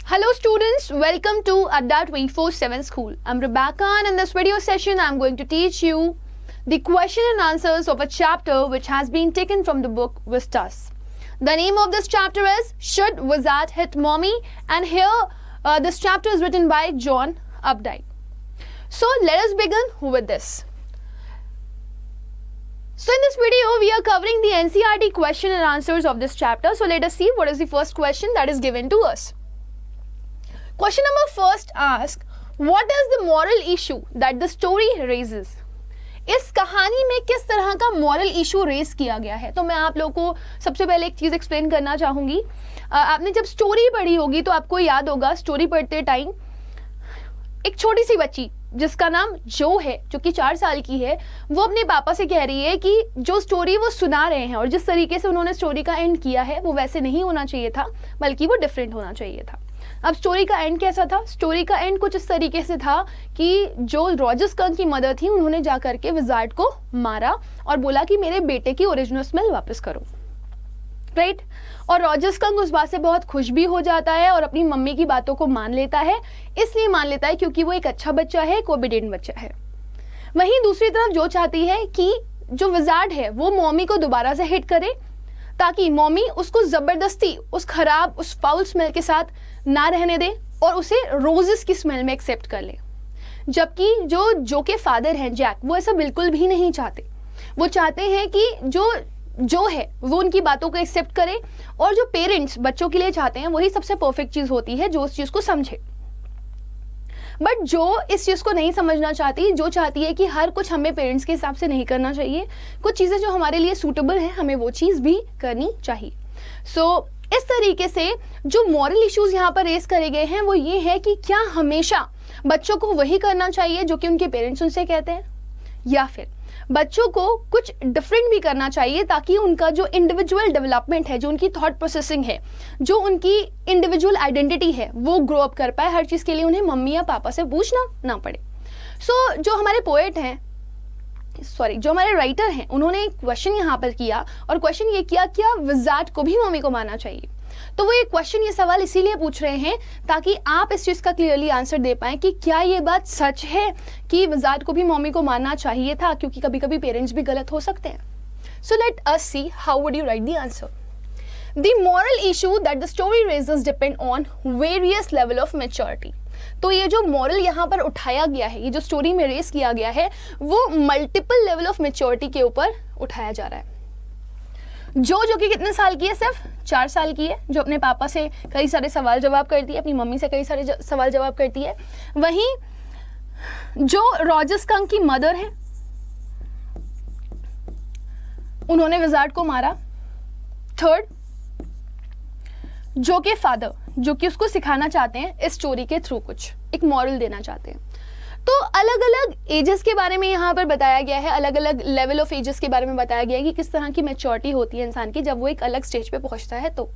Hello students, welcome to Adda 24/7 School. I'm Rebecca and in this video session I'm going to teach you the question and answers of a chapter which has been taken from the book Vistas. The name of this chapter is Should Wizard Hit Mommy? And here this chapter is written by John Updike. So let us begin with this. So in this video we are covering the NCERT question and answers of this chapter. So let us see what is the first question that is given to us. Question number first asks, what is the moral issue that the story raises? इस कहानी में किस तरह का moral issue raise किया गया है? तो मैं आप लोगों को सबसे पहले एक चीज़ एक्सप्लेन करना चाहूँगी. आपने जब स्टोरी पढ़ी होगी तो आपको याद होगा स्टोरी पढ़ते टाइम एक छोटी सी बच्ची जिसका नाम जो है, जो कि 4 साल की है, वो अपने पापा से कह रही है कि जो स्टोरी वो सुना रहे हैं और जिस तरीके से उन्होंने स्टोरी का एंड किया है वो वैसे नहीं होना चाहिए था, बल्कि वो डिफरेंट होना चाहिए था. अब स्टोरी का एंड कैसा था? स्टोरी का एंड कुछ इस तरीके से था कि जो रॉजर स्कंक की मदर थी उन्होंने जा करके विजार्ड को मारा और बोला कि मेरे बेटे की ओरिजिनल स्मेल वापस करो, राइट? और रॉजर स्कंक उस बात से बहुत खुश भी हो जाता है और अपनी मम्मी की बातों को मान लेता है. इसलिए मान लेता है क्योंकि वो एक अच्छा बच्चा है, एक ओबीडिएंट बच्चा है. वहीं दूसरी तरफ जो चाहती है कि जो विजार्ड है वो मम्मी को दोबारा से हिट करे ताकि मम्मी उसको जबरदस्ती उस खराब, उस फाउल स्मेल के साथ ना रहने दे और उसे रोजेस की स्मेल में एक्सेप्ट कर ले. जबकि जो के फादर हैं जैक, वो ऐसा बिल्कुल भी नहीं चाहते. वो चाहते हैं कि जो है वो उनकी बातों को एक्सेप्ट करे और जो पेरेंट्स बच्चों के लिए चाहते हैं वही सबसे परफेक्ट चीज होती है जो उस चीज को समझे. बट जो इस चीज को नहीं समझना चाहती, जो चाहती है कि हर कुछ हमें पेरेंट्स के हिसाब से नहीं करना चाहिए, कुछ चीजें जो हमारे लिए सूटेबल हैं हमें वो चीज भी करनी चाहिए. सो इस तरीके से जो मॉरल इश्यूज यहाँ पर रेस करे गए हैं वो ये है कि क्या हमेशा बच्चों को वही करना चाहिए जो कि उनके पेरेंट्स उनसे कहते हैं, या फिर बच्चों को कुछ डिफरेंट भी करना चाहिए ताकि उनका जो इंडिविजुअल डेवलपमेंट है, जो उनकी थॉट प्रोसेसिंग है, जो उनकी इंडिविजुअल आइडेंटिटी है, वो ग्रो अप कर पाए. हर चीज़ के लिए उन्हें मम्मी या पापा से पूछना ना पड़े. जो हमारे पोएट हैं, जो हमारे राइटर हैं, उन्होंने एक क्वेश्चन यहाँ पर किया और क्वेश्चन ये किया क्या विजार्ड को भी मम्मी को मानना चाहिए? तो वो ये सवाल इसीलिए पूछ रहे हैं ताकि आप इस चीज़ का क्लियरली आंसर दे पाएं कि क्या ये बात सच है कि विजार्ड को भी मम्मी को मानना चाहिए था, क्योंकि कभी कभी पेरेंट्स भी गलत हो सकते हैं. So let us see how would you right the answer. The moral issue that the story raises depend on various level of maturity. तो ये जो मॉरल यहाँ पर उठाया गया है, ये जो स्टोरी में रेस किया गया है, वो मल्टीपल लेवल ऑफ मैच्योरिटी के ऊपर उठाया जा रहा है. जो कि कितने साल की है? सिर्फ 4 साल की है, जो अपने पापा से कई सारे सवाल जवाब करती है, अपनी मम्मी से कई सारे सवाल जवाब करती है. वहीं जो रॉजर स्कंक की मदर है उन्होंने विजार्ड को मारा. थर्ड, जो के फादर, जो कि उसको सिखाना चाहते हैं इस स्टोरी के थ्रू, कुछ एक मॉरल देना चाहते हैं. तो अलग अलग एजेस के बारे में यहाँ पर बताया गया है, अलग अलग लेवल ऑफ एजेस के बारे में बताया गया है कि किस तरह की मैच्योरिटी होती है इंसान की जब वो एक अलग स्टेज पे पहुंचता है. तो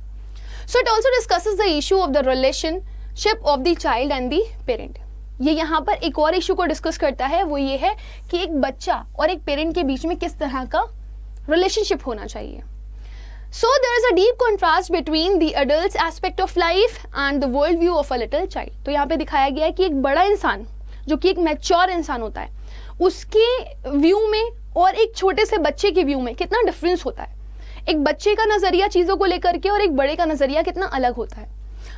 so it also discusses the issue of the relationship of the child and the parent. ये यहाँ पर एक और इशू को डिस्कस करता है, वो ये है कि एक बच्चा और एक पेरेंट के बीच में किस तरह का रिलेशनशिप होना चाहिए. So there is a deep contrast between the adult's aspect of life and the world view of a little child. तो यहाँ पे दिखाया गया है कि एक बड़ा इंसान जो कि एक मैच्योर इंसान होता है, उसके व्यू में और एक छोटे से बच्चे के व्यू में कितना डिफरेंस होता है. एक बच्चे का नजरिया चीजों को लेकर के और एक बड़े का नजरिया कितना अलग होता है.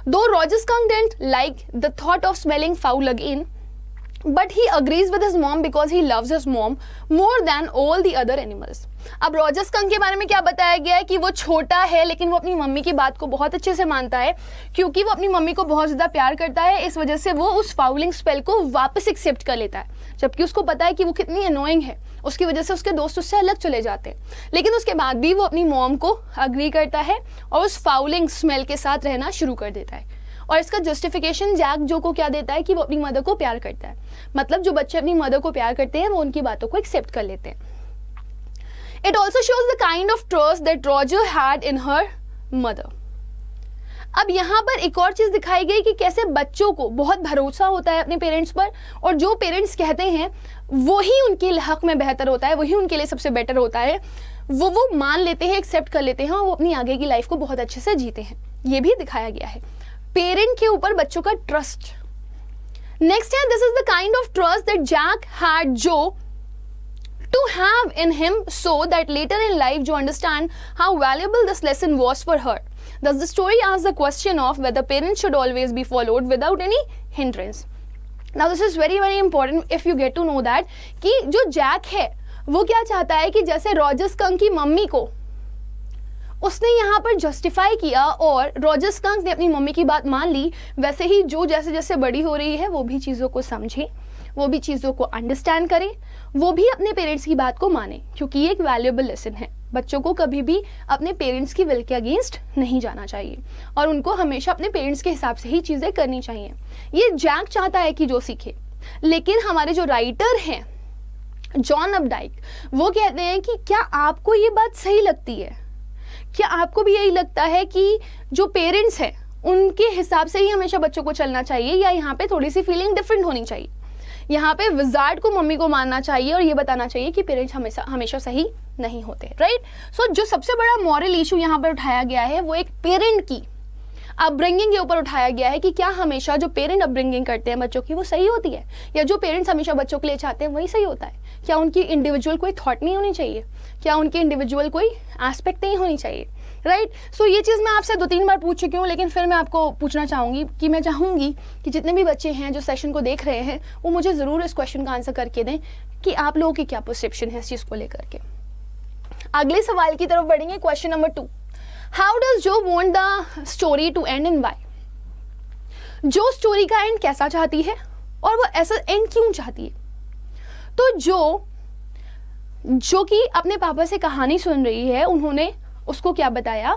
Though Roger Skunk didn't like the thought of smelling foul again, but he agrees with his mom because he loves his mom more than all the other animals. अब रॉजर स्कंक के बारे में क्या बताया गया है कि वो छोटा है लेकिन वो अपनी मम्मी की बात को बहुत अच्छे से मानता है क्योंकि वो अपनी मम्मी को बहुत ज़्यादा प्यार करता है. इस वजह से वो उस फाउलिंग स्पेल को वापस एक्सेप्ट कर लेता है, जबकि उसको पता है कि वो कितनी अनोइंग है. उसकी वजह से उसके दोस्त उससे अलग चले जाते हैं, लेकिन उसके बाद भी वो अपनी मॉम को अग्री करता है और उस फाउलिंग स्मेल के साथ रहना शुरू कर देता है. और इसका जस्टिफिकेशन जैक जो को क्या देता है कि वो अपनी मदर को प्यार करता है. मतलब जो बच्चे अपनी मदर को प्यार करते हैं वो उनकी बातों को एक्सेप्ट कर लेते हैं. It also shows the kind of trust that Roger had in her mother. अब यहाँ पर एक और चीज दिखाई गई कि कैसे बच्चों को बहुत भरोसा होता है अपने पेरेंट्स पर और जो पेरेंट्स कहते हैं वही उनके हक में बेहतर होता है, वही उनके लिए सबसे बेटर होता है. वो मान लेते हैं, एक्सेप्ट कर लेते हैं और वो अपनी आगे की लाइफ को बहुत अच्छे से जीते हैं. ये भी दिखाया गया है. पेरेंट के ऊपर बच्चों का ट्रस्ट. नेक्स्ट है, this is the kind of trust that Jack had Jo to have in him so that later in life Joe understand how valuable this lesson was for her. Thus the story asks the question of whether parents should always be followed without any hindrance. Now this is very very important if you get to know that कि जो Jack है वो क्या चाहता है कि जैसे Roger skunk की मम्मी को उसने यहाँ पर जस्टिफाई किया और रॉजर स्कंक ने अपनी मम्मी की बात मान ली, वैसे ही जो जैसे जैसे बड़ी हो रही है वो भी चीज़ों को समझे, वो भी चीज़ों को अंडरस्टैंड करे, वो भी अपने पेरेंट्स की बात को माने, क्योंकि ये एक वैल्यूएबल लेसन है. बच्चों को कभी भी अपने पेरेंट्स की विल के अगेंस्ट नहीं जाना चाहिए और उनको हमेशा अपने पेरेंट्स के हिसाब से ही चीज़ें करनी चाहिए. ये जैक चाहता है कि जो सीखे, लेकिन हमारे जो राइटर हैं जॉन अपडाइक, वो कहते हैं कि क्या आपको ये बात सही लगती है? क्या आपको भी यही लगता है कि जो पेरेंट्स हैं उनके हिसाब से ही हमेशा बच्चों को चलना चाहिए, या यहाँ पे थोड़ी सी फीलिंग डिफरेंट होनी चाहिए? यहाँ पे विजार्ड को मम्मी को मानना चाहिए और ये बताना चाहिए कि पेरेंट्स हमेशा सही नहीं होते, राइट? सो जो सबसे बड़ा मॉरल इशू यहाँ पर उठाया गया है वो एक पेरेंट की अपब्रिंगिंग के ऊपर उठाया गया है कि क्या हमेशा जो पेरेंट अपब्रिंगिंग करते हैं बच्चों की वो सही होती है, या जो पेरेंट्स हमेशा बच्चों के लिए चाहते हैं वही सही होता है? क्या उनकी इंडिविजुअल कोई थॉट नहीं होनी चाहिए? क्या उनकी इंडिविजुअल कोई एस्पेक्ट नहीं होनी चाहिए, राइट? सो ये चीज़ मैं आपसे 2-3 बार पूछ चुकी हूँ, लेकिन फिर मैं आपको पूछना चाहूँगी कि मैं चाहूँगी कि जितने भी बच्चे हैं जो सेशन को देख रहे हैं वो मुझे ज़रूर इस क्वेश्चन का आंसर करके दें कि आप लोगों की क्या परसेप्शन है इस चीज़ को लेकर के. अगले सवाल की तरफ बढ़ेंगे. Question number 2, how does Jo want the story to end and why? Jo story का एंड कैसा चाहती है और वो ऐसा एंड क्यों चाहती है? तो जो कि अपने पापा से कहानी सुन रही है, उन्होंने उसको क्या बताया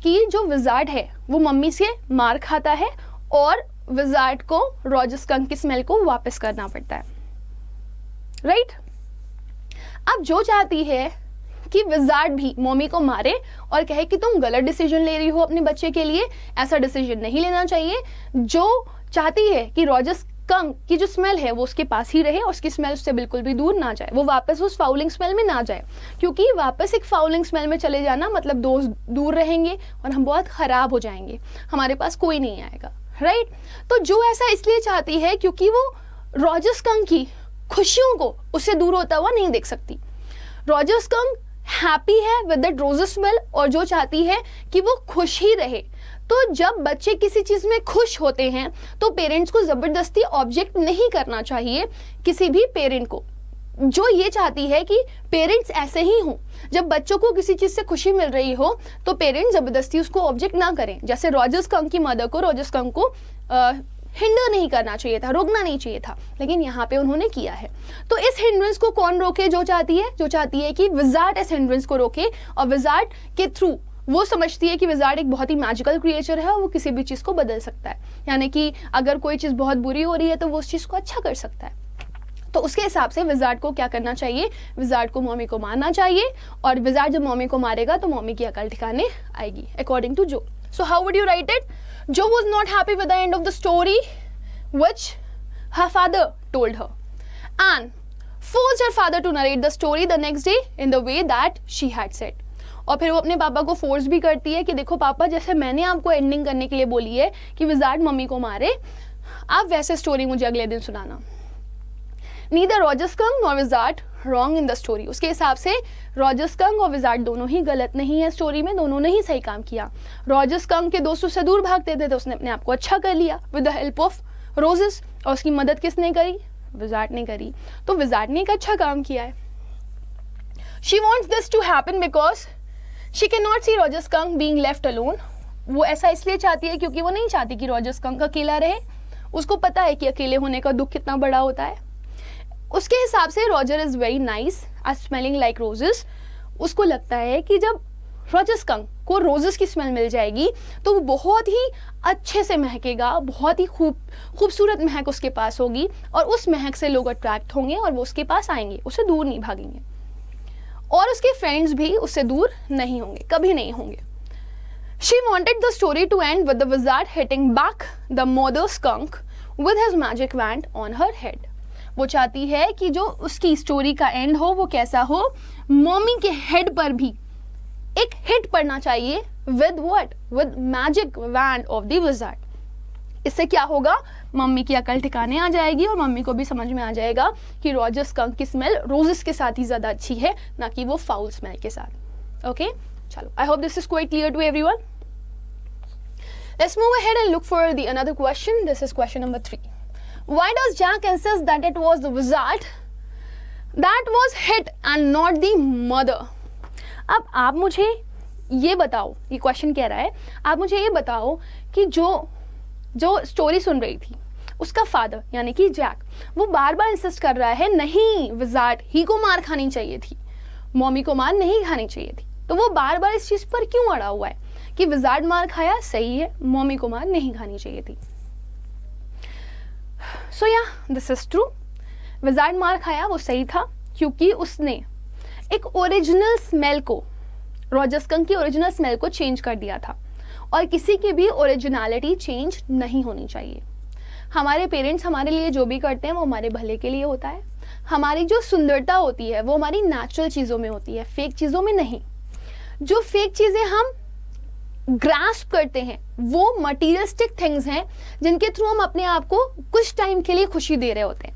कि जो विजार्ड है वो मम्मी से मार खाता है और विजार्ड को रॉजर स्कंक की स्मेल को वापस करना पड़ता है, राइट? अब जो चाहती है कि विजार्ड भी मम्मी को मारे और कहे कि तुम गलत डिसीजन ले रही हो अपने बच्चे के लिए, ऐसा डिसीजन नहीं लेना चाहिए. जो चाहती है कि रॉजर स्कंक की जो स्मेल है वो उसके पास ही रहे और उसकी स्मेल उससे बिल्कुल भी दूर ना जाए, वो वापस उस फाउलिंग स्मेल में ना जाए, क्योंकि वापस एक फाउलिंग स्मेल में चले जाना मतलब दोस्त दूर रहेंगे और हम बहुत ख़राब हो जाएंगे, हमारे पास कोई नहीं आएगा, राइट? तो जो ऐसा इसलिए चाहती है क्योंकि वो रॉजर स्कंक की खुशियों को उससे दूर होता हुआ नहीं देख सकती. रॉजर स्कंक हैप्पी है विद दैट रोज़र स्मेल और जो चाहती है कि वो खुश ही रहे. तो जब बच्चे किसी चीज़ में खुश होते हैं तो पेरेंट्स को ज़बरदस्ती ऑब्जेक्ट नहीं करना चाहिए किसी भी पेरेंट को. जो ये चाहती है कि पेरेंट्स ऐसे ही हों, जब बच्चों को किसी चीज़ से खुशी मिल रही हो तो पेरेंट्स ज़बरदस्ती उसको ऑब्जेक्ट ना करें. जैसे रॉजर स्कंक की मदर को रॉजर स्कंक को हिंडर नहीं करना चाहिए था, रोकना नहीं चाहिए था, लेकिन यहाँ पे उन्होंने किया है. तो इस हिंड्रेंस को कौन रोके? जो चाहती है कि विजार्ड इस हिंड्रेंस को रोके, और विजार्ड के थ्रू वो समझती है कि विजार्ड एक बहुत ही मैजिकल क्रिएचर है और वो किसी भी चीज़ को बदल सकता है, यानी कि अगर कोई चीज़ बहुत बुरी हो रही है तो वो उस चीज़ को अच्छा कर सकता है. तो उसके हिसाब से विजार्ड को क्या करना चाहिए? विजार्ड को मम्मी को मारना चाहिए, और विजार्ड जब मम्मी को मारेगा तो मम्मी की अकल ठिकाने आएगी, अकॉर्डिंग टू जो. So how would you right it? Jo was not happy with the end of the story which her father told her and forced her father to narrate the story the next day in the way that she had said. और फिर वो अपने पापा को force भी करती है कि देखो पापा, जैसे मैंने आपको एंडिंग करने के लिए बोली है कि विजार्ड मम्मी को मारे, आप वैसे स्टोरी मुझे अगले दिन सुनाना. Neither Roger skunk nor wizard wrong in the story. उसके हिसाब से रॉजर स्कंक और विजार्ड दोनों ही गलत नहीं है स्टोरी में, दोनों ने ही सही काम किया. रॉजर स्कंक के दोस्त उससे दूर भागते थे तो उसने अपने आप को अच्छा कर लिया with the help of roses, और उसकी मदद किसने करी? विजार्ड ने करी. तो विजार्ड ने एक अच्छा काम किया है. She wants this to happen because she can not see Roger Skunk being left alone. वो ऐसा इसलिए चाहती है क्योंकि वो नहीं चाहती कि रॉजर स्कंक अकेला रहे. उसको पता है कि अकेले होने का दुख कितना बड़ा होता है. उसके हिसाब से Roger is very nice at smelling like roses. उसको लगता है कि जब रॉजर स्कंक को रोजेस की स्मेल मिल जाएगी तो वो बहुत ही अच्छे से महकेगा, बहुत ही खूबसूरत महक उसके पास होगी, और उस महक से लोग अट्रैक्ट होंगे और वो उसके पास आएंगे, उससे दूर नहीं भागेंगे, और उसके फ्रेंड्स भी उससे दूर नहीं होंगे, कभी नहीं होंगे. She wanted the story to end with the wizard hitting back the mother skunk with his magic wand on her head. वो चाहती है कि जो उसकी स्टोरी का एंड हो वो कैसा हो? मम्मी के हेड पर भी एक हिट पड़ना चाहिए with what? With magic wand of the wizard. इससे क्या होगा, मम्मी की अकल ठिकाने आ जाएगी और मम्मी को भी समझ में आ जाएगा कि रॉजर स्कंक की स्मेल रोजेस के साथ ही ज़्यादा अच्छी है, ना कि वो फाउल स्मेल के साथ। ओके, चलो, I hope this is quite clear to everyone. Let's move ahead and look for the another question. This is question number 3. Why does Jack insist that it was the wizard that was hit and not the mother? अब आप मुझे ये बताओ, ये question कह रहा है, आप मुझे ये बताओ कि जो स्टोरी सुन रही थी उसका फादर यानी कि जैक, वो बार बार इंसिस्ट कर रहा है नहीं विजार्ड ही को मार खानी चाहिए थी, मम्मी को मार नहीं खानी चाहिए थी, तो वो बार बार इस चीज पर क्यों अड़ा हुआ है कि विजार्ड मार खाया सही है, मम्मी को मार नहीं खानी चाहिए थी। सो या दिस इज ट्रू, विजार्ड मार खाया वो सही था क्योंकि उसने एक ओरिजिनल स्मेल को, रॉजर स्कंक की ओरिजिनल स्मेल को चेंज कर दिया था, और किसी की भी ओरिजिनलिटी चेंज नहीं होनी चाहिए। हमारे पेरेंट्स हमारे लिए जो भी करते हैं वो हमारे भले के लिए होता है। हमारी जो सुंदरता होती है वो हमारी नेचुरल चीज़ों में होती है, फेक चीज़ों में नहीं। जो फेक चीज़ें हम ग्रास्प करते हैं वो मटीरियलिस्टिक थिंग्स हैं जिनके थ्रू हम अपने आप को कुछ टाइम के लिए खुशी दे रहे होते हैं।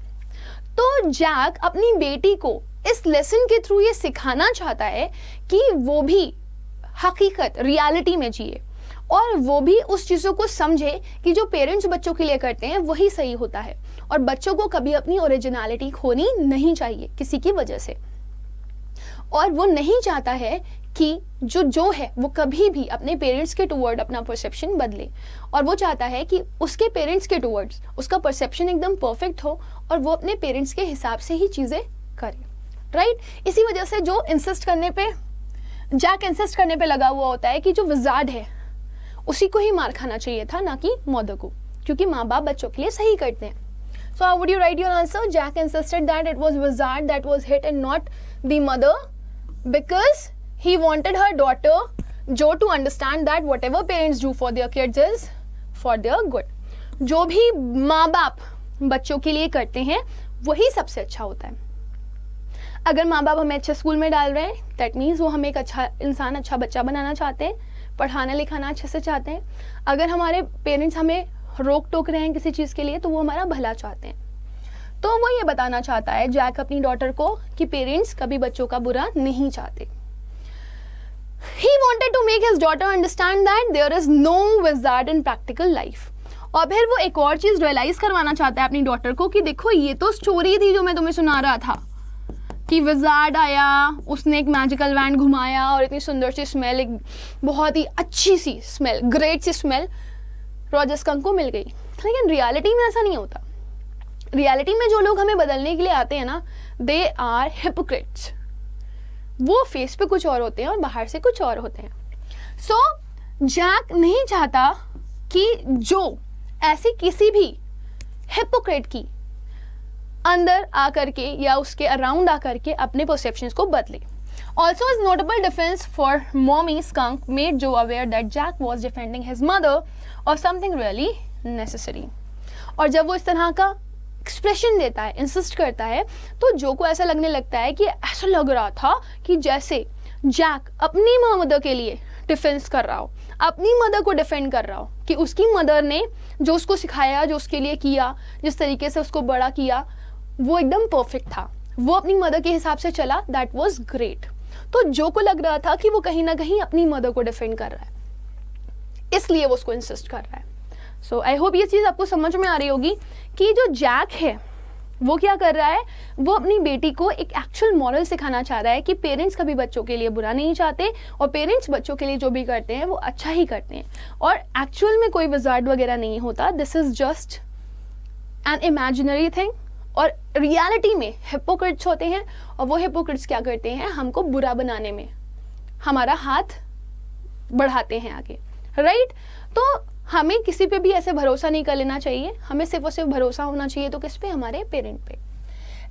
तो जैक अपनी बेटी को इस लेसन के थ्रू ये सिखाना चाहता है कि वो भी हकीकत रियलिटी में जिए और वो भी उस चीज़ों को समझे कि जो पेरेंट्स बच्चों के लिए करते हैं वही सही होता है, और बच्चों को कभी अपनी ओरिजिनलिटी खोनी नहीं चाहिए किसी की वजह से। और वो नहीं चाहता है कि जो है वो कभी भी अपने पेरेंट्स के टुवर्ड अपना परसेप्शन बदले, और वो चाहता है कि उसके पेरेंट्स के टुवर्ड्स उसका परसेप्शन एकदम परफेक्ट हो और वो अपने पेरेंट्स के हिसाब से ही चीज़ें करे, राइट। इसी वजह से जो इंसिस्ट करने पे, जैक इंसिस्ट करने पे लगा हुआ होता है कि जो विजार्ड है उसी को ही मार खाना चाहिए था, ना कि मदर को, क्योंकि माँ बाप बच्चों के लिए सही करते हैं। So how would you write your answer? Jack insisted that it was wizard that was hit and not the mother because he wanted her daughter Jo to understand that whatever parents do for their kids is for their good. जो भी माँ बाप बच्चों के लिए करते हैं वही सबसे अच्छा होता है। अगर माँ बाप हमें अच्छे स्कूल में डाल रहे हैं दैट मीन्स वो हमें एक अच्छा इंसान, अच्छा बच्चा बनाना चाहते हैं, पढ़ाना लिखाना अच्छे से चाहते हैं। अगर हमारे पेरेंट्स हमें रोक टोक रहे हैं किसी चीज़ के लिए तो वो हमारा भला चाहते हैं। तो वो ये बताना चाहता है जैक अपनी डॉटर को कि पेरेंट्स कभी बच्चों का बुरा नहीं चाहते। He wanted to make his daughter understand that there is no wizard in practical life. और फिर वो एक और चीज़ रियलाइज करवाना चाहता है अपनी डॉटर को कि देखो ये तो स्टोरी थी जो मैं तुम्हें सुना रहा था कि विजार्ड आया, उसने एक मैजिकल वैंड घुमाया और इतनी सुंदर सी स्मेल, एक बहुत ही अच्छी सी स्मेल, ग्रेट सी स्मेल रॉजर स्कंक को मिल गई। लेकिन रियलिटी में ऐसा नहीं होता। रियलिटी में जो लोग हमें बदलने के लिए आते हैं ना, दे आर हिपोक्रेट्स। वो फेस पे कुछ और होते हैं और बाहर से कुछ और होते हैं। सो जैक नहीं चाहता कि जो ऐसी किसी भी हिपोक्रेट की अंदर आकर के या उसके अराउंड आकर के अपने परसेप्शंस को बदले। Also, his notable defense for Mommy Skunk made Joe aware that Jack was defending his mother of something really necessary. और जब वो इस तरह का एक्सप्रेशन देता है, इंसिस्ट करता है, तो जो को ऐसा लगने लगता है कि ऐसा लग रहा था कि जैसे जैक अपनी मदर के लिए डिफेंस कर रहा हो, अपनी मदर को डिफेंड कर रहा हो कि उसकी मदर ने जो उसको सिखाया, जो उसके लिए किया, जिस तरीके से उसको बड़ा किया, वो एकदम परफेक्ट था। वो अपनी मदर के हिसाब से चला, दैट वॉज ग्रेट। तो जो को लग रहा था कि वो कहीं ना कहीं अपनी मदर को डिफेंड कर रहा है, इसलिए वो उसको इंसिस्ट कर रहा है। सो आई होप ये चीज़ आपको समझ में आ रही होगी कि जो जैक है वो क्या कर रहा है, वो अपनी बेटी को एक एक्चुअल मॉरल सिखाना चाह रहा है कि पेरेंट्स कभी बच्चों के लिए बुरा नहीं चाहते और पेरेंट्स बच्चों के लिए जो भी करते हैं वो अच्छा ही करते हैं, और एक्चुअल में कोई विजार्ड वगैरह नहीं होता। This is just an imaginary thing, और रियलिटी में हिपोक्रेट्स होते हैं, और वो हिपोक्रेट्स क्या करते हैं, हमको बुरा बनाने में हमारा हाथ बढ़ाते हैं आगे, राइट। तो हमें किसी पे भी ऐसे भरोसा नहीं कर लेना चाहिए, हमें सिर्फ और सिर्फ भरोसा होना चाहिए तो किस पे, हमारे पेरेंट पे।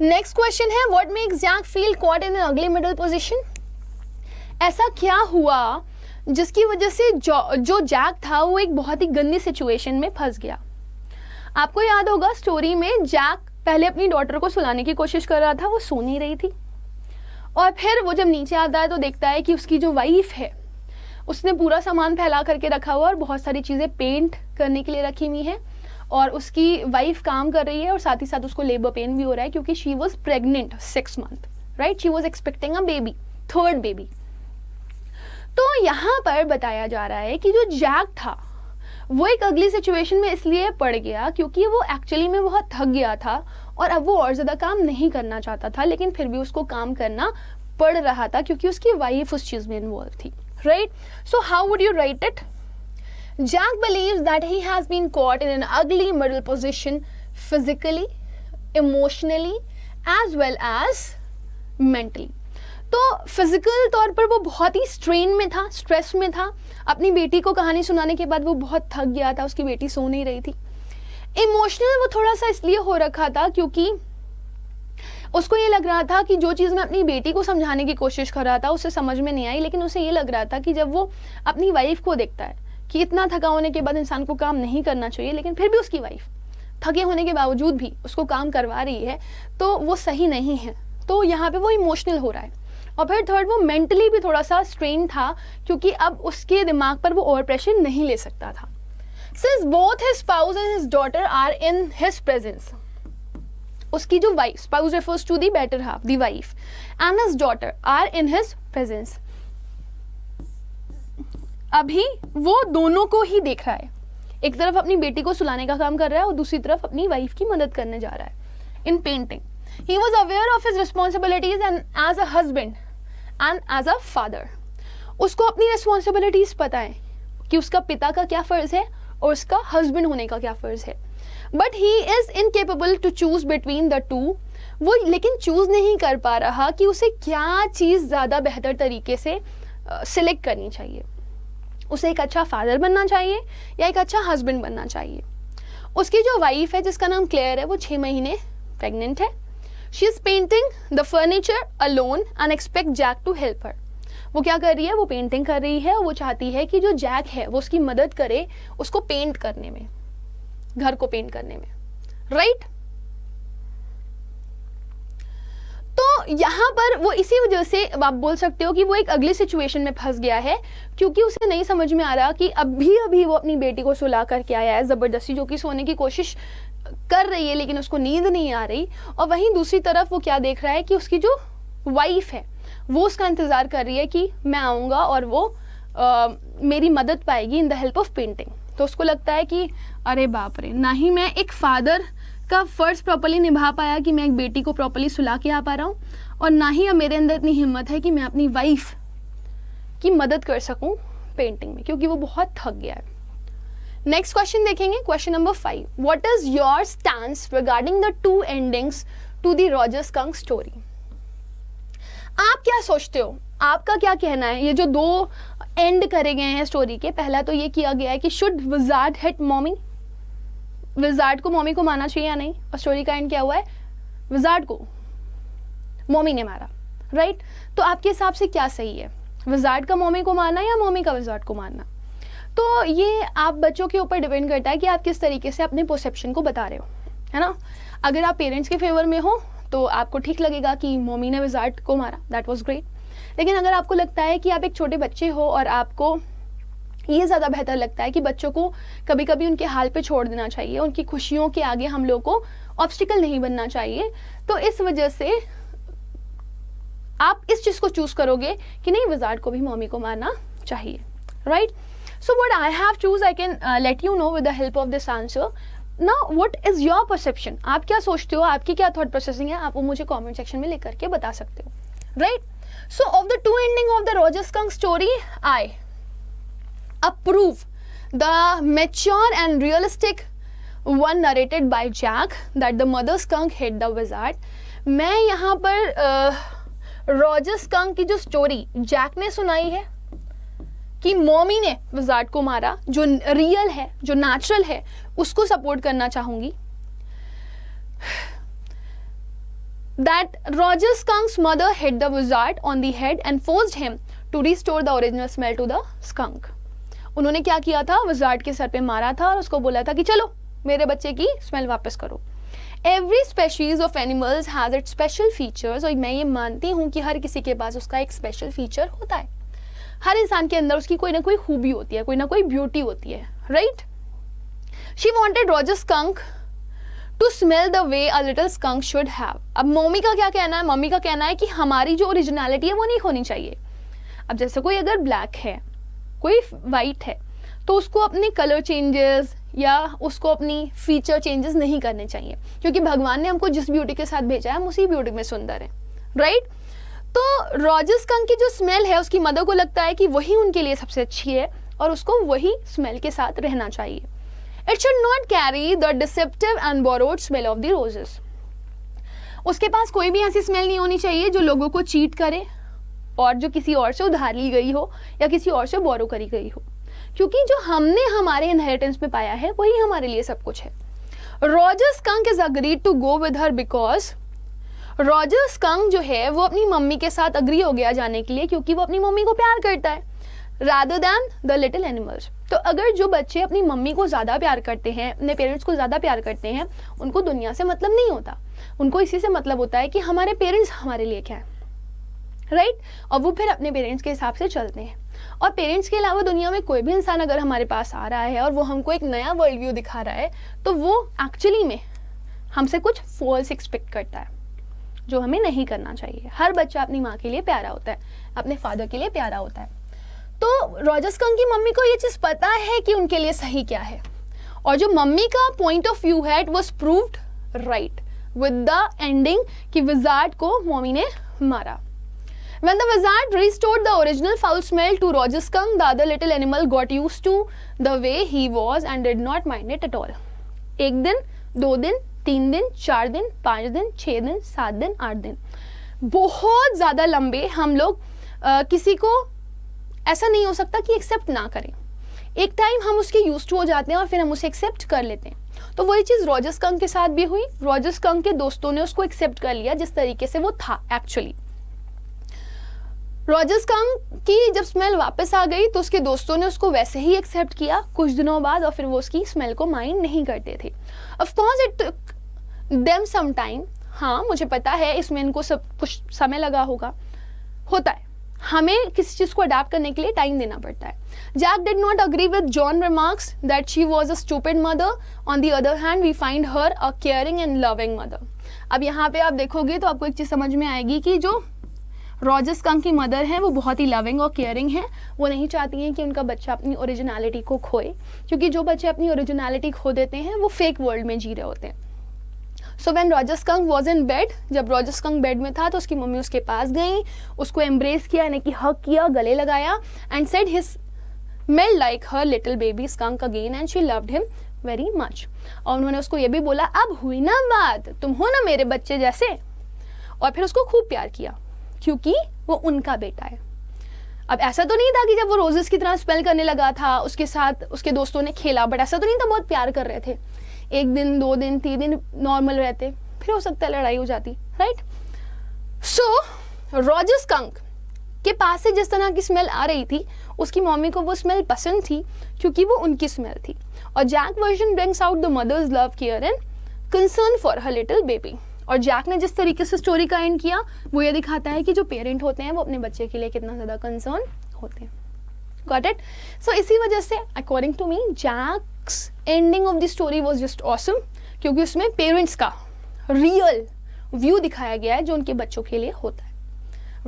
नेक्स्ट क्वेश्चन है, what makes Jack feel caught in an ugly middle position? ऐसा क्या हुआ जिसकी वजह से जो जैक था वो एक बहुत ही गंदी सिचुएशन में फंस गया। आपको याद होगा स्टोरी में जैक पहले अपनी डॉटर को सुलाने की कोशिश कर रहा था, वो सो नहीं रही थी, और फिर वो जब नीचे आता है तो देखता है कि उसकी जो वाइफ है उसने पूरा सामान फैला करके रखा हुआ और बहुत सारी चीज़ें पेंट करने के लिए रखी हुई हैं, और उसकी वाइफ काम कर रही है और साथ ही साथ उसको लेबर पेन भी हो रहा है क्योंकि she was pregnant 6 months, right, she was expecting a baby, 3rd baby. तो यहाँ पर बताया जा रहा है कि जो जैक था वो एक अगली सिचुएशन में इसलिए पड़ गया क्योंकि वो एक्चुअली में बहुत थक गया था और अब वो और ज़्यादा काम नहीं करना चाहता था, लेकिन फिर भी उसको काम करना पड़ रहा था क्योंकि उसकी वाइफ उस चीज़ में इन्वॉल्व थी, right. So how would you right it? Jack believes that he has been caught in an ugly middle position physically, emotionally as well as mentally. तो फिजिकल तौर पर वो बहुत ही स्ट्रेन में था, स्ट्रेस में था। अपनी बेटी को कहानी सुनाने के बाद वो बहुत थक गया था, उसकी बेटी सो नहीं रही थी। इमोशनल वो थोड़ा सा इसलिए हो रखा था क्योंकि उसको ये लग रहा था कि जो चीज़ मैं अपनी बेटी को समझाने की कोशिश कर रहा था उसे समझ में नहीं आई, लेकिन उसे ये लग रहा था कि जब वो अपनी वाइफ को देखता है कि इतना थका होने के बाद इंसान को काम नहीं करना चाहिए, लेकिन फिर भी उसकी वाइफ थके होने के बावजूद भी उसको काम करवा रही है, तो वो सही नहीं है। तो यहाँ पे वो इमोशनल हो रहा है। और फिर थर्ड, वो मेंटली भी थोड़ा सा स्ट्रेन था क्योंकि अब उसके दिमाग पर वो ओवर प्रेशर नहीं ले सकता था। Since both his spouse and his daughter are in his presence, उसकी जो wife, spouse refers to the better half, the wife, and his daughter are in his presence, अभी वो दोनों को ही देख रहा है। एक तरफ अपनी बेटी को सुलाने का काम कर रहा है और दूसरी तरफ अपनी वाइफ की मदद करने जा रहा है in painting. He was aware of his responsibilities and as a husband and as a father, उसको अपनी रिस्पॉन्सिबिलिटीज पता है कि उसका पिता का क्या फर्ज है और उसका हस्बैंड होने का क्या फर्ज है। But he is incapable to choose between the two, वो लेकिन चूज नहीं कर पा रहा कि उसे क्या चीज़ ज़्यादा बेहतर तरीके से सिलेक्ट करनी चाहिए। उसे एक अच्छा फादर बनना चाहिए या एक अच्छा हस्बैंड बनना चाहिए। उसकी जो वाइफ है जिसका नाम क्लेयर है, वो 6 महीने प्रेग्नेंट है। She is painting the furniture alone and expect Jack to help her. वो क्या कर रही है? वो पेंटिंग कर रही है और वो चाहती है कि जो जैक है वो उसकी मदद करे उसको पेंट करने में, घर को पेंट करने में, राइट। तो यहाँ पर वो इसी वजह से आप बोल सकते हो कि वो एक अगली सिचुएशन में फंस गया है क्योंकि उसे नहीं समझ में आ रहा कि अभी वो अपनी बेटी को सुला करके आया है ज़बरदस्ती, जो कि सोने की कोशिश कर रही है लेकिन उसको नींद नहीं आ रही। और वहीं दूसरी तरफ वो क्या देख रहा है कि उसकी जो वाइफ है वो उसका इंतज़ार कर रही है कि मैं आऊँगा और वो मेरी मदद पाएगी in the help of painting. तो उसको लगता है कि अरे बाप रे, ना ही मैं एक फादर का फर्ज प्रॉपर्ली निभा पाया कि मैं एक बेटी को प्रॉपर्ली सुला के आ पा रहा हूँ, और ना ही अब मेरे अंदर इतनी हिम्मत है कि मैं अपनी वाइफ की मदद कर सकूँ पेंटिंग में, क्योंकि वो बहुत थक गया है। नेक्स्ट क्वेश्चन देखेंगे, question number 5। What is your stance regarding the 2 endings to the Roger Skunk story? आप क्या सोचते हो, आपका क्या कहना है? ये जो 2 एंड करे गए हैं स्टोरी के, पहला तो ये किया गया है कि should wizard hit mommy, wizard को मॉमी को मारना चाहिए या नहीं, और स्टोरी का एंड क्या हुआ है? विजार्ड को मॉमी ने मारा, राइट। तो आपके हिसाब से क्या सही है, विजार्ड का मॉमी को मारना या मॉमी का विजार्ड को मारना? तो ये आप बच्चों के ऊपर डिपेंड करता है कि आप किस तरीके से अपने परसेप्शन को बता रहे हो, है ना। अगर आप पेरेंट्स के फेवर में हो तो आपको ठीक लगेगा कि मॉमी ने विजार्ड को मारा, दैट वाज ग्रेट। लेकिन अगर आपको लगता है कि आप एक छोटे बच्चे हो और आपको ये ज़्यादा बेहतर लगता है कि बच्चों को कभी कभी उनके हाल पे छोड़ देना चाहिए, उनकी खुशियों के आगे हम लोग को ऑब्स्टिकल नहीं बनना चाहिए, तो इस वजह से आप इस चीज़ को चूज करोगे कि नहीं, विजार्ड को भी मॉमी को मारना चाहिए, right. So what I have choose, I can let you know with the help of this answer. Now what is your perception? आप क्या सोचते हो, आपकी क्या थॉट प्रोसेसिंग है, आप वो मुझे कमेंट सेक्शन में लिख करके बता सकते हो, right. So of the 2 ending of the Roger Skunk story, I approve the mature and realistic one narrated by Jack that the mother skunk hit the wizard. मैं यहाँ पर रॉजर स्कंक की जो स्टोरी जैक ने सुनाई है कि mommy ने विजार्ड को मारा, जो रियल है, जो नेचुरल है, उसको सपोर्ट करना चाहूंगी। That Roger Skunk's mother hit the wizard on the head and forced him to restore the original smell to the skunk. उन्होंने क्या किया था, विजार्ड के सर पे मारा था और उसको बोला था कि चलो मेरे बच्चे की स्मेल वापस करो। Every species of animals has its special features, और मैं ये मानती हूँ कि हर किसी के पास उसका एक स्पेशल फीचर होता है। हर इंसान के अंदर उसकी कोई ना कोई खूबी होती है, कोई ना कोई ब्यूटी होती है, right. She wanted Roger Skunk to smell the way a little skunk should have. अब मम्मी का क्या कहना है? मम्मी का कहना है कि हमारी जो ओरिजिनलिटी है वो नहीं खोनी चाहिए। अब जैसे कोई अगर ब्लैक है, कोई वाइट है, तो उसको अपने कलर चेंजेस या उसको अपनी फीचर चेंजेस नहीं करने चाहिए, क्योंकि भगवान ने हमको जिस ब्यूटी के साथ भेजा है हम उसी ब्यूटी में सुंदर है, राइट? तो रॉजर स्कंक की जो स्मेल है उसकी मदर को लगता है कि वही उनके लिए सबसे अच्छी है और उसको वही स्मेल के साथ रहना चाहिए। It should not carry the deceptive and borrowed smell of the roses. उसके पास कोई भी ऐसी स्मेल नहीं होनी चाहिए जो लोगों को चीट करे और जो किसी और से उधार ली गई हो या किसी और से बोरो करी गई हो, क्योंकि जो हमने हमारे इनहेरिटेंस में पाया है वही हमारे लिए सब कुछ है। Roger Skunk is agreed to go with her because Roger Skunk जो है वो अपनी मम्मी के साथ अग्री हो गया जाने के लिए, क्योंकि वो अपनी मम्मी को प्यार करता है rather than the little animals। तो अगर जो बच्चे अपनी मम्मी को ज़्यादा प्यार करते हैं, अपने पेरेंट्स को ज़्यादा प्यार करते हैं, उनको दुनिया से मतलब नहीं होता, उनको इसी से मतलब होता है कि हमारे पेरेंट्स हमारे लिए क्या है, राइट? और वो फिर अपने पेरेंट्स के हिसाब से चलते हैं। और पेरेंट्स के अलावा दुनिया में कोई भी इंसान अगर हमारे पास आ रहा है और वो हमको एक नया वर्ल्ड व्यू दिखा रहा है, तो वो एक्चुअली में हमसे कुछ फॉल्स एक्सपेक्ट करता है, जो हमें नहीं करना चाहिए। हर बच्चा अपनी माँ के लिए प्यारा होता है, अपने फादर के लिए प्यारा होता है। तो रॉजर स्कंक की मम्मी को ये चीज़ पता है कि उनके लिए सही क्या है, और जो मम्मी का पॉइंट ऑफ व्यू है it was proved right with the ending कि विजार्ड को मम्मी ने मारा। When the wizard restored the original foul smell to Roger Skunk, the other little animal got used to the way he was and did not mind it at all. 1 दिन, 2 दिन, 3 दिन, 4 दिन, 5 दिन, 6 दिन, 7 दिन, 8 दिन, बहुत ज़्यादा लंबे। हम लोग किसी को ऐसा नहीं हो सकता कि एक्सेप्ट ना करें। एक टाइम हम उसके यूज्ड टू हो जाते हैं और फिर हम उसे एक्सेप्ट कर लेते हैं। तो वही चीज़ रॉजर स्कंक के साथ भी हुई। रॉजर स्कंक के दोस्तों ने उसको एक्सेप्ट कर लिया जिस तरीके से वो था एक्चुअली। रॉजर स्कंक की जब स्मेल वापस आ गई तो उसके दोस्तों ने उसको वैसे ही एक्सेप्ट किया कुछ दिनों बाद, और फिर वो उसकी स्मेल को माइंड नहीं करते थे। Of course it took them some time. हाँ, मुझे पता है इसमें इनको सब कुछ समय लगा होगा, होता है, हमें किसी चीज़ को अडाप्ट करने के लिए टाइम देना पड़ता है। Jack did not agree with John remarks that she was a stupid mother. On the other hand we find her a caring and loving mother. अब यहाँ पे आप देखोगे तो आपको एक चीज़ समझ में आएगी कि जो रॉजर स्कंक की मदर हैं वो बहुत ही लविंग और केयरिंग हैं। वो नहीं चाहती हैं कि उनका बच्चा अपनी ओरिजिनलिटी को खोए, क्योंकि जो बच्चे अपनी ओरिजिनलिटी खो देते हैं वो फेक वर्ल्ड में जी रहे होते हैं। So when Roger skunk was in bed, जब रॉजर स्कंक बेड में था तो उसकी मम्मी उसके पास गई, उसको एम्ब्रेस किया, यानी कि हग किया, गले लगाया, and said his smelled like her little baby skunk again and she loved him very much. और उन्होंने उसको ये भी बोला, अब हुई ना बात, तुम हो ना मेरे बच्चे जैसे। और फिर उसको खूब प्यार किया क्योंकि वो उनका बेटा है। अब ऐसा तो नहीं था कि जब वो रोजेस की तरह स्पेल करने लगा था उसके साथ उसके दोस्तों ने खेला, बट ऐसा तो नहीं था, बहुत प्यार कर रहे थे। 1 दिन, 2 दिन, 3 दिन नॉर्मल रहते, फिर हो सकता है लड़ाई हो जाती, राइट? सो रॉजर स्कंक के पास से जिस तरह की स्मेल आ रही थी उसकी मम्मी को वो स्मेल पसंद थी क्योंकि वो उनकी स्मेल थी। और Jack version brings out the mother's love, care and concern for her little baby. और जैक ने जिस तरीके से स्टोरी का एंड किया वो ये दिखाता है कि जो पेरेंट होते हैं वो अपने बच्चे के लिए कितना ज़्यादा कंसर्न होते हैं। Got it? सो इसी वजह से according to me Jack's ending of the story was just awesome, क्योंकि उसमें पेरेंट्स का रियल व्यू दिखाया गया है जो उनके बच्चों के लिए होता है।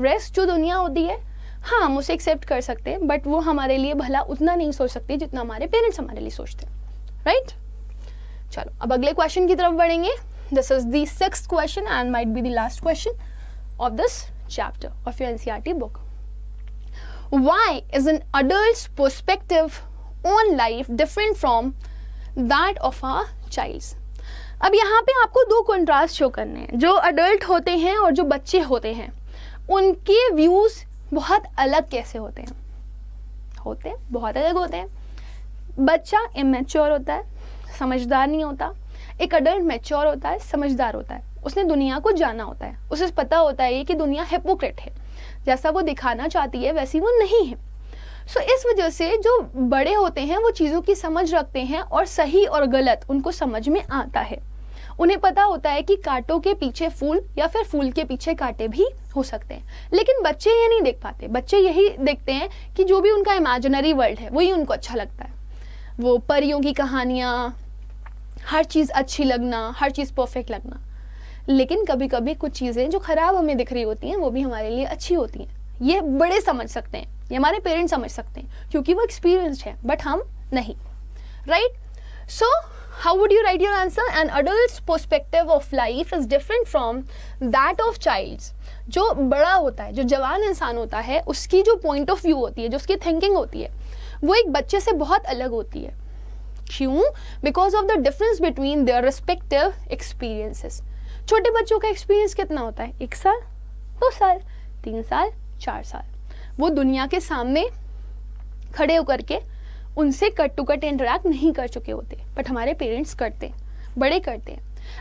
रेस्ट जो दुनिया होती है, हाँ हम उसे एक्सेप्ट कर सकते हैं, बट वो हमारे लिए भला उतना नहीं सोच सकते जितना हमारे पेरेंट्स हमारे लिए सोचते हैं, राइट? चलो अब अगले क्वेश्चन की तरफ बढ़ेंगे। This is the 6th question and might be the last question of this chapter of your NCERT book. Why is an adult's perspective on life different from that of a child's? अब यहाँ पे आपको 2 contrast show करने हैं। जो adult होते हैं और जो बच्चे होते हैं उनके व्यूज़ बहुत अलग कैसे होते हैं? बहुत अलग होते हैं। बच्चा इमेच्योर होता है, समझदार नहीं होता। एक अडल्ट मैच्योर होता है, समझदार होता है, उसने दुनिया को जाना होता है, उसे पता होता है कि दुनिया हिपोक्रेट है, जैसा वो दिखाना चाहती है वैसी वो नहीं है। सो इस वजह से जो बड़े होते हैं वो चीज़ों की समझ रखते हैं और सही और गलत उनको समझ में आता है। उन्हें पता होता है कि कांटों के पीछे फूल या फिर फूल के पीछे कांटे भी हो सकते हैं। लेकिन बच्चे ये नहीं देख पाते। बच्चे यही देखते हैं कि जो भी उनका इमेजिनरी वर्ल्ड है वही उनको अच्छा लगता है। वो परियों की कहानियाँ, हर चीज़ अच्छी लगना, हर चीज़ परफेक्ट लगना। लेकिन कभी कभी कुछ चीज़ें जो ख़राब हमें दिख रही होती हैं वो भी हमारे लिए अच्छी होती हैं। ये बड़े समझ सकते हैं, ये हमारे पेरेंट्स समझ सकते हैं क्योंकि वो एक्सपीरियंस्ड है, बट हम नहीं, right? So how would you write your answer? An adult's perspective of life is different from that of child's. जो बड़ा होता है, जो जवान इंसान होता है, उसकी जो पॉइंट ऑफ व्यू होती है, जो उसकी थिंकिंग होती है, वो एक बच्चे से बहुत अलग होती है। क्यों? Because of the difference between their respective experiences. छोटे बच्चों का एक्सपीरियंस कितना होता है? 1 साल, 2 साल, 3 साल, 4 साल। वो दुनिया के सामने खड़े होकर के उनसे कट टू कट इंटरेक्ट नहीं कर चुके होते, बट हमारे पेरेंट्स करते हैं, बड़े करते हैं।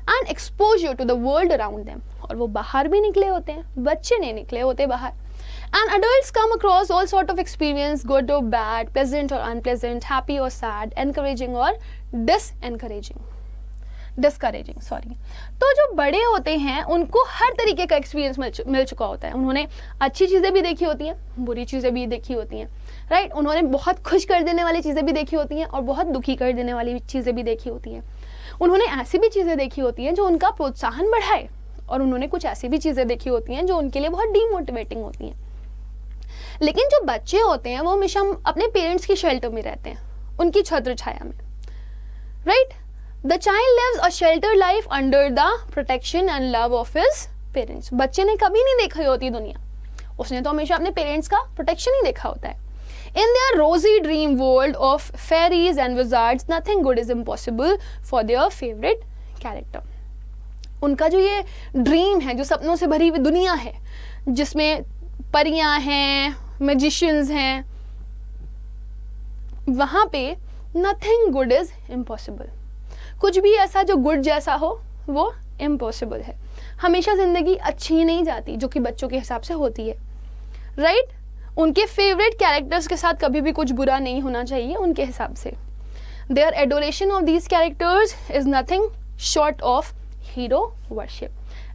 And exposure to the world around them, और वो बाहर भी निकले होते हैं, बच्चे नहीं निकले होते बाहर। And adults come across all sort of experience, good और बैड, प्लेजेंट और अनप्लेजेंट, हैप्पी और सैड, एनकरेजिंग और डिस्करेजिंग, सॉरी। तो जो बड़े होते हैं उनको हर तरीके का एक्सपीरियंस मिल चुका होता है। उन्होंने अच्छी चीज़ें भी देखी होती हैं, बुरी चीज़ें भी देखी होती हैं, राइट? उन्होंने बहुत खुश कर देने वाली चीज़ें भी देखी होती हैं और बहुत दुखी कर देने वाली चीज़ें भी देखी होती हैं। उन्होंने ऐसी भी चीज़ें देखी होती हैं जो उनका प्रोत्साहन बढ़ाए, और उन्होंने कुछ ऐसी भी चीज़ें देखी होती हैं जो उनके लिए बहुत डीमोटिवेटिंग होती हैं। लेकिन जो बच्चे होते हैं वो हमेशा अपने पेरेंट्स की शेल्टर में रहते हैं, उनकी छत्र छाया में, right? The child lives a shelter life under the protection and love of his parents. बच्चे ने कभी नहीं देखी होती दुनिया, उसने तो हमेशा अपने पेरेंट्स का प्रोटेक्शन ही देखा होता है। In their rosy dream world of fairies and wizards, nothing good is impossible for their favorite character. उनका जो ये ड्रीम है, जो सपनों से भरी हुई दुनिया है, जिसमें परियां हैं, मैजिशियंस हैं, वहाँ पे nothing good is impossible. कुछ भी ऐसा जो गुड जैसा हो वो इम्पॉसिबल है। हमेशा जिंदगी अच्छी नहीं जाती, जो कि बच्चों के हिसाब से होती है, राइट? उनके फेवरेट कैरेक्टर्स के साथ कभी भी कुछ बुरा नहीं होना चाहिए उनके हिसाब से। Their adoration of these characters is nothing short of hero worship.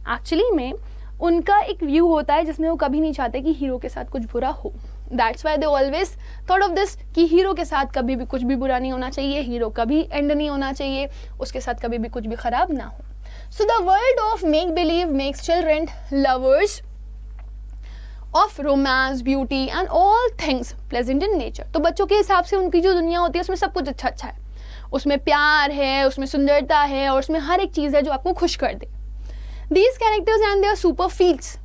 Actually में उनका एक व्यू होता है जिसमें वो कभी नहीं चाहते कि हीरो के साथ कुछ बुरा हो। That's why they always thought of this कि हीरो के साथ कभी भी कुछ भी बुरा नहीं होना चाहिए, हीरो कभी एंड नहीं होना चाहिए, उसके साथ कभी भी कुछ भी खराब ना हो। So the world of make believe makes children lovers of romance, beauty and all things pleasant in nature. तो बच्चों के हिसाब से उनकी जो दुनिया होती है उसमें सब कुछ अच्छा अच्छा है, उसमें प्यार है, उसमें सुंदरता है, और उसमें हर एक चीज़ है जो आपको खुश कर दे। These characters and their super feats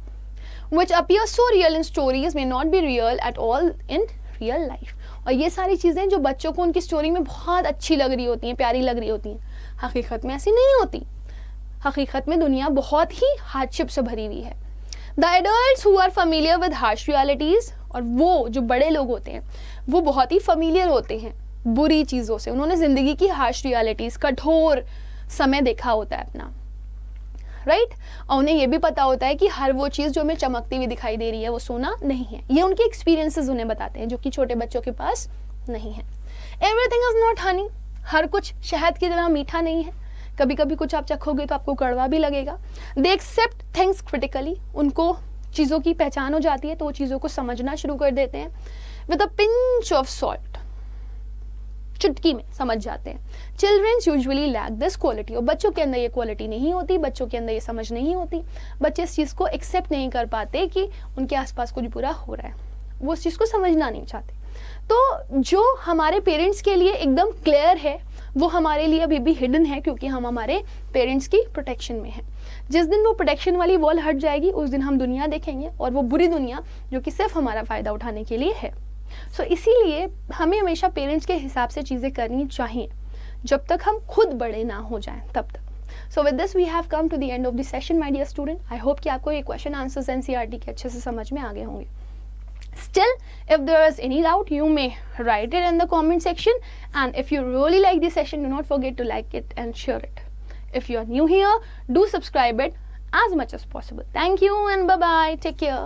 which appear so real in stories may not be real at all in real life. और ये सारी चीज़ें जो बच्चों को उनकी स्टोरी में बहुत अच्छी लग रही होती हैं, प्यारी लग रही होती हैं, हकीकत में ऐसी नहीं होती। हकीकत में दुनिया बहुत ही हार्डशिप से भरी हुई है। The adults who are familiar with harsh realities, और वो जो बड़े लोग होते हैं वो बहुत ही familiar होते हैं बुरी चीज़ों से। उन्होंने ज़िंदगी की हार्श रियलिटीज़, कठोर समय देखा होता है अपना, राइट? और उन्हें ये भी पता होता है कि हर वो चीज़ जो हमें चमकती हुई दिखाई दे रही है वो सोना नहीं है। ये उनके एक्सपीरियंसेस उन्हें बताते हैं जो कि छोटे बच्चों के पास नहीं है। एवरीथिंग इज नॉट हनी, हर कुछ शहद की तरह मीठा नहीं है। कभी कभी कुछ आप चखोगे तो आपको कड़वा भी लगेगा। दे एक्सेप्ट थिंग्स क्रिटिकली, उनको चीज़ों की पहचान हो जाती है तो वो चीज़ों को समझना शुरू कर देते हैं। With a pinch of salt, चुटकी में समझ जाते हैं। Childrens usually lack this quality, और बच्चों के अंदर ये क्वालिटी नहीं होती, बच्चों के अंदर ये समझ नहीं होती। बच्चे इस चीज़ को एक्सेप्ट नहीं कर पाते कि उनके आसपास कुछ बुरा हो रहा है, वो उस चीज़ को समझना नहीं चाहते। तो जो हमारे पेरेंट्स के लिए एकदम क्लियर है वो हमारे लिए अभी भी हिडन है, क्योंकि हम हमारे पेरेंट्स की प्रोटेक्शन में हैं। जिस दिन वो प्रोटेक्शन वाली वॉल हट जाएगी उस दिन हम दुनिया देखेंगे, और वो बुरी दुनिया जो कि सिर्फ हमारा फ़ायदा उठाने के लिए है। सो इसीलिए हमें हमेशा पेरेंट्स के हिसाब से चीज़ें करनी चाहिए जब तक हम खुद बड़े ना हो जाएं, तब तक। So with this we have come to the end of the session my dear student. I hope कि आपको ये क्वेश्चन आंसर्स एनसीईआरटी के अच्छे से समझ में आ गए होंगे। Still, if there is any doubt, you may write it in the comment section. And if you really like this session, do not forget to like it and share it. If you are new here, do subscribe it as much as possible. Thank you and bye-bye. Take care.